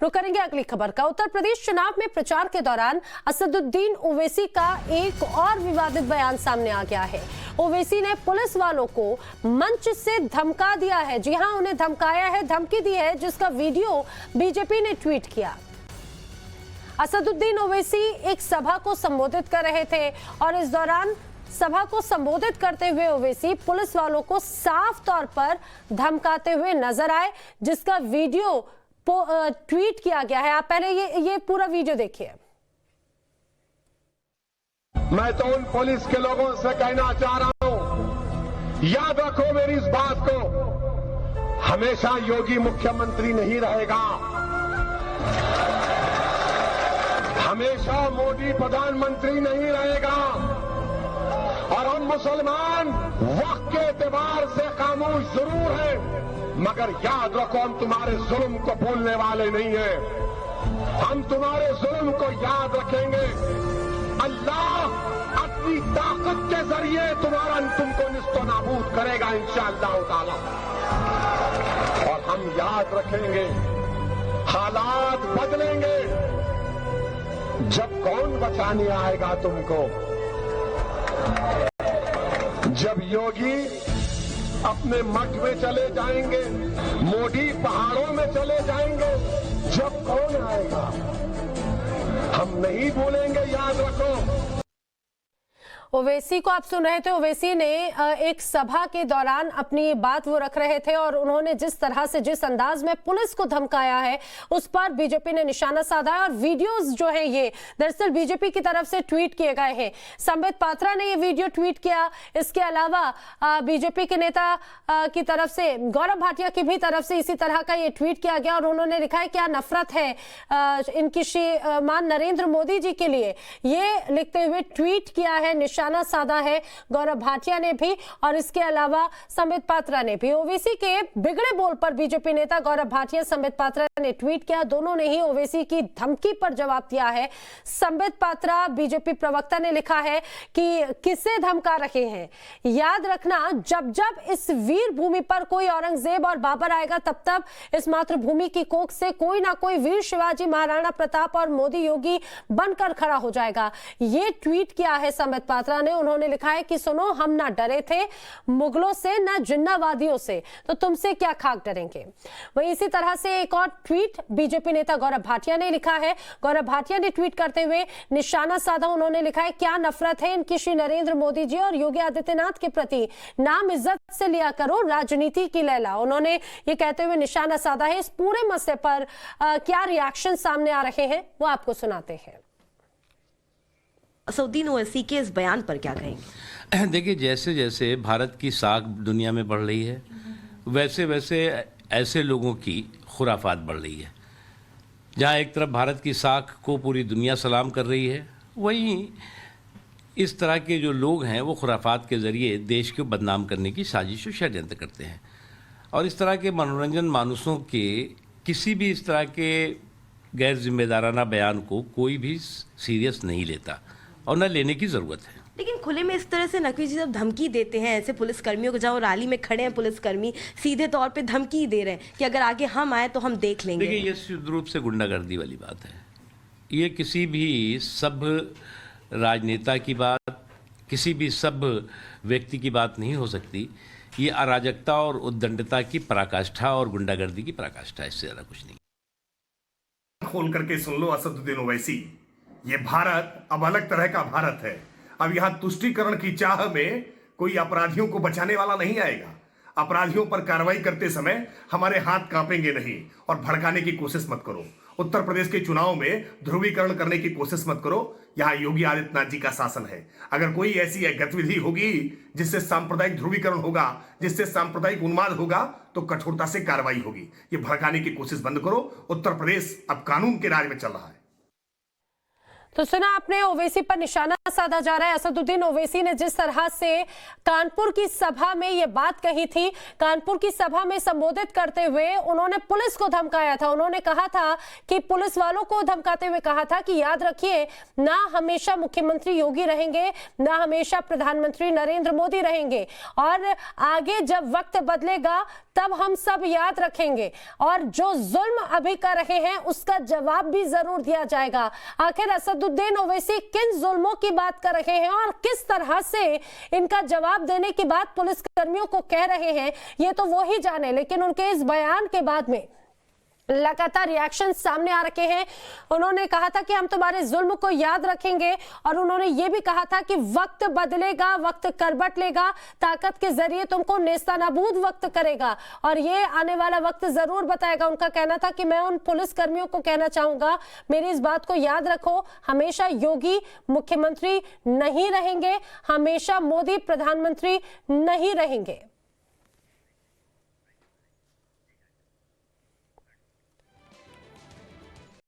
रुक करेंगे अगली खबर का। उत्तर प्रदेश चुनाव में प्रचार के दौरान असदुद्दीन ओवैसी का एक और विवादित बयान सामने आ गया है। ओवैसी ने पुलिस वालों को मंच से धमका दिया है। जी हां, उन्हें धमकाया है, धमकी दी है, जिसका वीडियो बीजेपी ने ट्वीट किया। असदुद्दीन ओवैसी एक सभा को संबोधित कर रहे थे और इस दौरान सभा को संबोधित करते हुए ओवैसी पुलिस वालों को साफ तौर पर धमकाते हुए नजर आए, जिसका वीडियो ट्वीट किया गया है। आप पहले ये पूरा वीडियो देखिए। मैं तो उन पुलिस के लोगों से कहना चाह रहा हूं, याद रखो मेरी इस बात को, हमेशा योगी मुख्यमंत्री नहीं रहेगा, हमेशा मोदी प्रधानमंत्री नहीं रहेगा। और हम मुसलमान वक्त के एतबार से खामोश जरूर हैं, मगर याद रखो हम तुम्हारे जुल्म को भूलने वाले नहीं हैं। हम तुम्हारे जुल्म को याद रखेंगे। अल्लाह अपनी ताकत के जरिए तुमको निस्तो नाबूद करेगा इंशाअल्लाह ताला। और हम याद रखेंगे, हालात बदलेंगे। जब कौन बचाने आएगा तुमको? जब योगी अपने मठ में चले जाएंगे, मोदी पहाड़ों में चले जाएंगे, जब कौन आएगा? हम नहीं भूलेंगे, याद रखो। ओवैसी को आप सुन रहे थे। ओवैसी ने एक सभा के दौरान अपनी बात वो रख रहे थे और उन्होंने जिस तरह से, जिस अंदाज में पुलिस को धमकाया है, उस पर बीजेपी ने निशाना साधा है। और वीडियोस जो है ये दरअसल बीजेपी की तरफ से ट्वीट किए गए हैं। संबित पात्रा ने ये वीडियो ट्वीट किया। इसके अलावा बीजेपी के नेता की तरफ से, गौरव भाटिया की भी तरफ से इसी तरह का ये ट्वीट किया गया और उन्होंने लिखा है क्या नफरत है इनकी श्रीमान नरेंद्र मोदी जी के लिए। ये लिखते हुए ट्वीट किया है, निशाना साधा है गौरव भाटिया ने भी और इसके अलावा संबित पात्रा ने भी। ओवैसी के बिगड़े बोल पर बीजेपी नेता गौरव भाटिया, संबित पात्रा ने ट्वीट किया। दोनों ने ही ओवैसी की धमकी पर जवाब दिया है। संबित पात्रा बीजेपी प्रवक्ता ने लिखा है कि किसे धमका रहे हैं, याद रखना जब जब इस वीर भूमि पर कोई औरंगजेब और बाबर आएगा, तब तब इस मातृभूमि की कोख से कोई ना कोई वीर शिवाजी, महाराणा प्रताप और मोदी योगी बनकर खड़ा हो जाएगा। ये ट्वीट किया है संबित पात्रा ने। उन्होंने लिखा है कि सुनो, हम ना डरे थे मुगलों से, ना जिन्नावादियों से, तो तुमसे क्या खाक डरेंगे। वहीं इसी तरह से एक और ट्वीट बीजेपी नेता गौरव भाटिया ने लिखा है। गौरव भाटिया ने ट्वीट करते हुए निशाना साधा। उन्होंने लिखा है क्या नफरत है इनकी श्री नरेंद्र मोदी जी और योगी आदित्यनाथ के प्रति, नाम इज्जत से लिया करो राजनीति की लैला। उन्होंने ये कहते हुए निशाना साधा है। इस पूरे मसले पर क्या रिएक्शन सामने आ रहे हैं वो आपको सुनाते हैं। असदुद्दीन ओवैसी के इस बयान पर क्या कहेंगे? देखिए, जैसे जैसे भारत की साख दुनिया में बढ़ रही है, वैसे वैसे ऐसे लोगों की खुराफात बढ़ रही है। जहाँ एक तरफ भारत की साख को पूरी दुनिया सलाम कर रही है, वहीं इस तरह के जो लोग हैं वो खुराफात के ज़रिए देश को बदनाम करने की साजिश और षड्यंत्र करते हैं। और इस तरह के मनोरंजन मानुसों के किसी भी इस तरह के गैर जिम्मेदाराना बयान को कोई भी सीरियस नहीं लेता और न लेने की ज़रूरत है। लेकिन खुले में इस तरह से नकवी जी जब धमकी देते हैं ऐसे पुलिसकर्मियों को, जहाँ रैली में खड़े हैं पुलिसकर्मी, सीधे तौर पे धमकी दे रहे हैं कि अगर आगे हम आए तो हम देख लेंगे। देखिए, ये शुद्ध रूप से गुंडागर्दी वाली बात है। ये किसी भी सभ्य राजनेता की बात, किसी भी सभ्य व्यक्ति की बात नहीं हो सकती। ये अराजकता और उद्दंडता की पराकाष्ठा और गुंडागर्दी की पराकाष्ठा, इससे ज़्यादा कुछ नहीं। खोल करके सुन लो असदुद्दीन ओवैसी, ये भारत अब अलग तरह का भारत है। अब यहां तुष्टीकरण की चाह में कोई अपराधियों को बचाने वाला नहीं आएगा। अपराधियों पर कार्रवाई करते समय हमारे हाथ कांपेंगे नहीं। और भड़काने की कोशिश मत करो। उत्तर प्रदेश के चुनाव में ध्रुवीकरण करने की कोशिश मत करो। यहाँ योगी आदित्यनाथ जी का शासन है। अगर कोई ऐसी गतिविधि होगी जिससे सांप्रदायिक ध्रुवीकरण होगा, जिससे सांप्रदायिक उन्माद होगा, तो कठोरता से कार्रवाई होगी। ये भड़काने की कोशिश बंद करो। उत्तर प्रदेश अब कानून के राज में चल रहा है। तो सुना आपने, ओवैसी पर निशाना साधा जा रहा है। असदुद्दीन ओवैसी ने जिस तरह से कानपुर की सभा में ये बात कही थी, कानपुर की सभा में संबोधित करते हुए उन्होंने पुलिस को धमकाया था। उन्होंने कहा था कि पुलिस वालों को धमकाते हुए कहा था कि याद रखिए, ना हमेशा मुख्यमंत्री योगी रहेंगे, ना हमेशा प्रधानमंत्री नरेंद्र मोदी रहेंगे, और आगे जब वक्त बदलेगा तब हम सब याद रखेंगे और जो जुल्म अभी कर रहे हैं उसका जवाब भी जरूर दिया जाएगा। आखिर असदुद्दीन ओवैसी किन जुल्मों की बात कर रहे हैं और किस तरह से इनका जवाब देने की बात पुलिस कर्मियों को कह रहे हैं, ये तो वो ही जाने। लेकिन उनके इस बयान के बाद में लगातार रिएक्शन सामने आ रखे हैं। उन्होंने कहा था कि हम तुम्हारे जुल्म को याद रखेंगे और उन्होंने ये भी कहा था कि वक्त बदलेगा, वक्त करवट लेगा, ताकत के जरिए तुमको नेस्तनाबूद वक्त करेगा और ये आने वाला वक्त जरूर बताएगा। उनका कहना था कि मैं उन पुलिस कर्मियों को कहना चाहूंगा, मेरी इस बात को याद रखो, हमेशा योगी मुख्यमंत्री नहीं रहेंगे, हमेशा मोदी प्रधानमंत्री नहीं रहेंगे।